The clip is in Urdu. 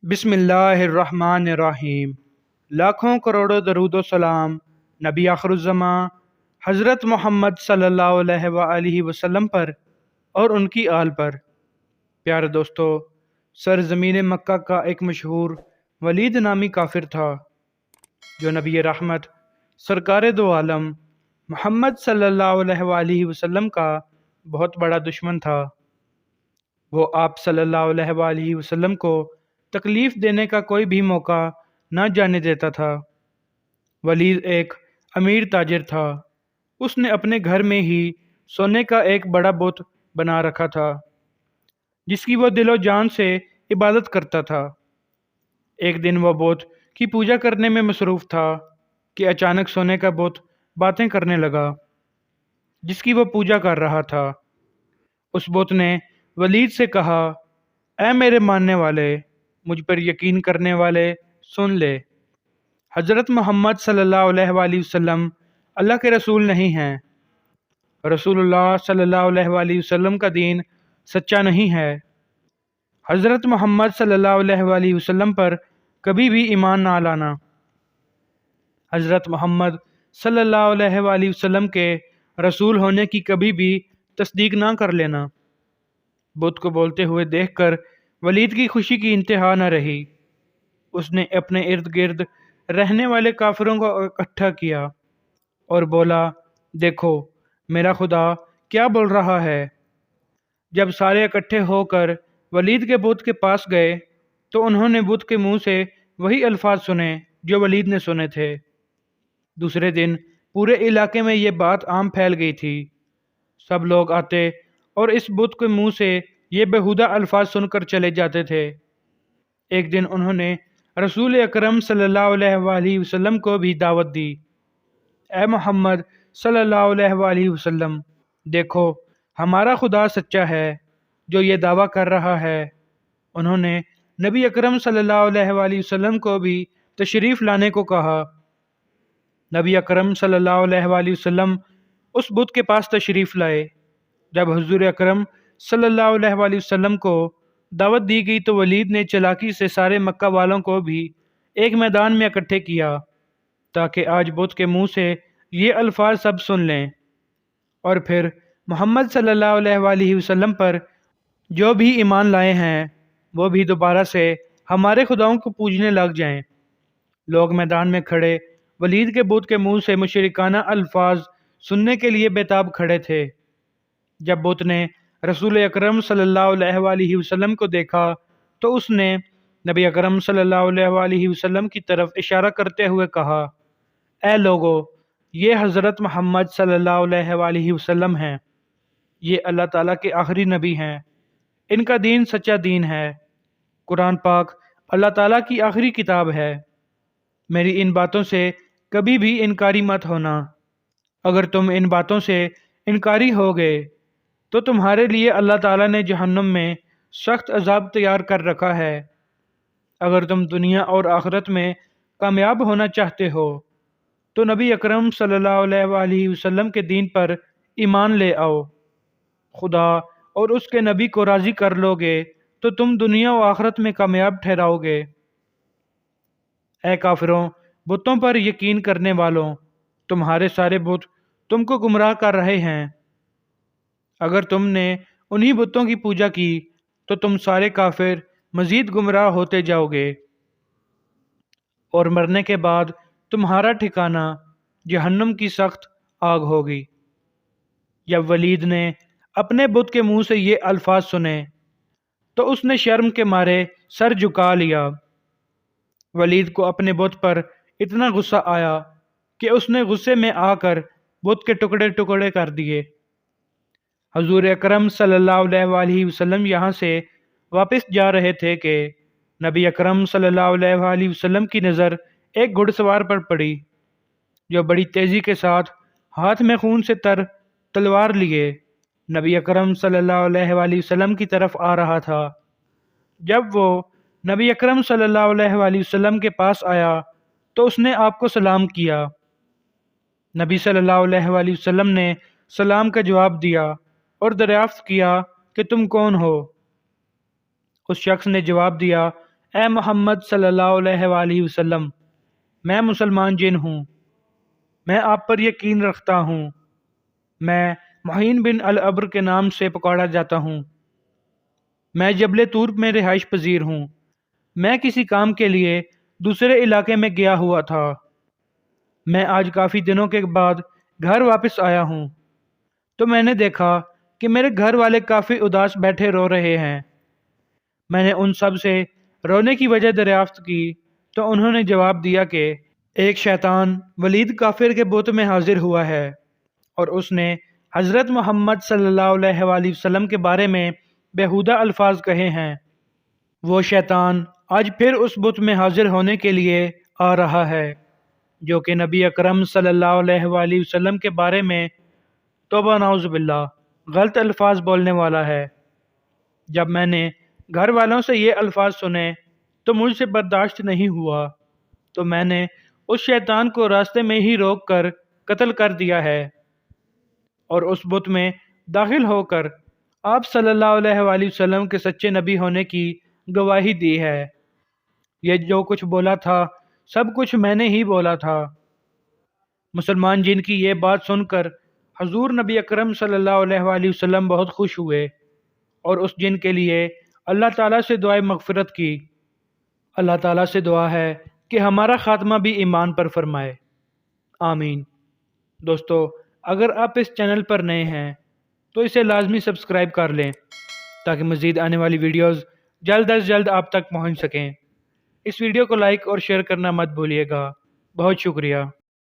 بسم اللہ الرحمن الرحیم۔ لاکھوں کروڑوں درود و سلام نبی آخر الزماں حضرت محمد صلی اللہ علیہ وآلہ وسلم پر اور ان کی آل پر۔ پیارے دوستو، سرزمین مکہ کا ایک مشہور ولید نامی کافر تھا جو نبی رحمت سرکار دو عالم محمد صلی اللہ علیہ وآلہ وسلم کا بہت بڑا دشمن تھا۔ وہ آپ صلی اللہ علیہ وآلہ وسلم کو تکلیف دینے کا کوئی بھی موقع نہ جانے دیتا تھا۔ ولید ایک امیر تاجر تھا۔ اس نے اپنے گھر میں ہی سونے کا ایک بڑا بت بنا رکھا تھا جس کی وہ دل و جان سے عبادت کرتا تھا۔ ایک دن وہ بت کی پوجا کرنے میں مصروف تھا کہ اچانک سونے کا بت باتیں کرنے لگا جس کی وہ پوجا کر رہا تھا۔ اس بت نے ولید سے کہا، اے میرے ماننے والے، مجھ پر یقین کرنے والے، سن لے، حضرت محمد صلی اللہ علیہ وآلہ وسلم اللہ کے رسول نہیں ہیں۔ رسول اللہ صلی اللہ علیہ وآلہ وسلم کا دین سچا نہیں ہے۔ حضرت محمد صلی اللہ علیہ وآلہ وسلم پر کبھی بھی ایمان نہ لانا۔ حضرت محمد صلی اللہ علیہ وآلہ وسلم کے رسول ہونے کی کبھی بھی تصدیق نہ کر لینا۔ بت کو بولتے ہوئے دیکھ کر ولید کی خوشی کی انتہا نہ رہی۔ اس نے اپنے ارد گرد رہنے والے کافروں کو اکٹھا کیا اور بولا، دیکھو میرا خدا کیا بول رہا ہے۔ جب سارے اکٹھے ہو کر ولید کے بت کے پاس گئے تو انہوں نے بت کے منہ سے وہی الفاظ سنے جو ولید نے سنے تھے۔ دوسرے دن پورے علاقے میں یہ بات عام پھیل گئی تھی۔ سب لوگ آتے اور اس بت کے منہ سے یہ بیہودہ الفاظ سن کر چلے جاتے تھے۔ ایک دن انہوں نے رسول اکرم صلی اللہ علیہ وآلہ وسلم کو بھی دعوت دی، اے محمد صلی اللہ علیہ وآلہ وسلم، دیکھو ہمارا خدا سچا ہے جو یہ دعویٰ کر رہا ہے۔ انہوں نے نبی اکرم صلی اللہ علیہ وآلہ وسلم کو بھی تشریف لانے کو کہا۔ نبی اکرم صلی اللہ علیہ وآلہ وسلم اس بت کے پاس تشریف لائے۔ جب حضور اکرم صلی اللہ علیہ وآلہ وسلم کو دعوت دی گئی تو ولید نے چلاکی سے سارے مکہ والوں کو بھی ایک میدان میں اکٹھے کیا تاکہ آج بت کے منہ سے یہ الفاظ سب سن لیں، اور پھر محمد صلی اللہ علیہ وآلہ وسلم پر جو بھی ایمان لائے ہیں وہ بھی دوبارہ سے ہمارے خداؤں کو پوجنے لگ جائیں۔ لوگ میدان میں کھڑے ولید کے بت کے منہ سے مشرکانہ الفاظ سننے کے لیے بےتاب کھڑے تھے۔ جب بت نے رسول اکرم صلی اللہ علیہ وآلہ وسلم کو دیکھا تو اس نے نبی اکرم صلی اللہ علیہ وآلہ وسلم کی طرف اشارہ کرتے ہوئے کہا، اے لوگو، یہ حضرت محمد صلی اللہ علیہ وآلہ وسلم ہیں۔ یہ اللہ تعالیٰ کے آخری نبی ہیں۔ ان کا دین سچا دین ہے۔ قرآن پاک اللہ تعالیٰ کی آخری کتاب ہے۔ میری ان باتوں سے کبھی بھی انکاری مت ہونا۔ اگر تم ان باتوں سے انکاری ہوگے تو تمہارے لیے اللہ تعالیٰ نے جہنم میں سخت عذاب تیار کر رکھا ہے۔ اگر تم دنیا اور آخرت میں کامیاب ہونا چاہتے ہو تو نبی اکرم صلی اللہ علیہ وآلہ وسلم کے دین پر ایمان لے آؤ۔ خدا اور اس کے نبی کو راضی کر لو گے تو تم دنیا و آخرت میں کامیاب ٹھہراؤ گے۔ اے کافروں، بتوں پر یقین کرنے والوں، تمہارے سارے بت تم کو گمراہ کر رہے ہیں۔ اگر تم نے انہی بتوں کی پوجا کی تو تم سارے کافر مزید گمراہ ہوتے جاؤ گے، اور مرنے کے بعد تمہارا ٹھکانہ جہنم کی سخت آگ ہوگی۔ جب ولید نے اپنے بت کے منہ سے یہ الفاظ سنے تو اس نے شرم کے مارے سر جھکا لیا۔ ولید کو اپنے بت پر اتنا غصہ آیا کہ اس نے غصے میں آ کر بت کے ٹکڑے ٹکڑے کر دیے۔ حضور اکرم صلی اللہ علیہ وآلہ وسلم یہاں سے واپس جا رہے تھے کہ نبی اکرم صلی اللہ علیہ وآلہ وسلم کی نظر ایک گھڑ سوار پر پڑی جو بڑی تیزی کے ساتھ ہاتھ میں خون سے تر تلوار لیے نبی اکرم صلی اللہ علیہ وآلہ وسلم کی طرف آ رہا تھا۔ جب وہ نبی اکرم صلی اللہ علیہ وآلہ وسلم کے پاس آیا تو اس نے آپ کو سلام کیا۔ نبی صلی اللہ علیہ وآلہ وسلم نے سلام کا جواب دیا اور دریافت کیا کہ تم کون ہو؟ اس شخص نے جواب دیا، اے محمد صلی اللہ علیہ وآلہ وسلم، میں مسلمان جن ہوں، میں آپ پر یقین رکھتا ہوں، میں معین بن العبر کے نام سے پکارا جاتا ہوں، میں جبل طور میں رہائش پذیر ہوں، میں کسی کام کے لیے دوسرے علاقے میں گیا ہوا تھا، میں آج کافی دنوں کے بعد گھر واپس آیا ہوں، تو میں نے دیکھا کہ میرے گھر والے کافی اداس بیٹھے رو رہے ہیں۔ میں نے ان سب سے رونے کی وجہ دریافت کی تو انہوں نے جواب دیا کہ ایک شیطان ولید کافر کے بت میں حاضر ہوا ہے اور اس نے حضرت محمد صلی اللہ علیہ وآلہ وسلم کے بارے میں بیہودہ الفاظ کہے ہیں۔ وہ شیطان آج پھر اس بت میں حاضر ہونے کے لیے آ رہا ہے جو کہ نبی اکرم صلی اللہ علیہ وآلہ وسلم کے بارے میں توبہ نعوذ باللہ غلط الفاظ بولنے والا ہے۔ جب میں نے گھر والوں سے یہ الفاظ سنے تو مجھ سے برداشت نہیں ہوا، تو میں نے اس شیطان کو راستے میں ہی روک کر قتل کر دیا ہے اور اس بت میں داخل ہو کر آپ صلی اللہ علیہ وآلہ وسلم کے سچے نبی ہونے کی گواہی دی ہے۔ یہ جو کچھ بولا تھا سب کچھ میں نے ہی بولا تھا۔ مسلمان جن کی یہ بات سن کر حضور نبی اکرم صلی اللہ علیہ وآلہ وسلم بہت خوش ہوئے اور اس جن کے لیے اللہ تعالیٰ سے دعائے مغفرت کی۔ اللہ تعالیٰ سے دعا ہے کہ ہمارا خاتمہ بھی ایمان پر فرمائے، آمین۔ دوستو، اگر آپ اس چینل پر نئے ہیں تو اسے لازمی سبسکرائب کر لیں تاکہ مزید آنے والی ویڈیوز جلد از جلد آپ تک پہنچ سکیں۔ اس ویڈیو کو لائک اور شیئر کرنا مت بھولیے گا۔ بہت شکریہ۔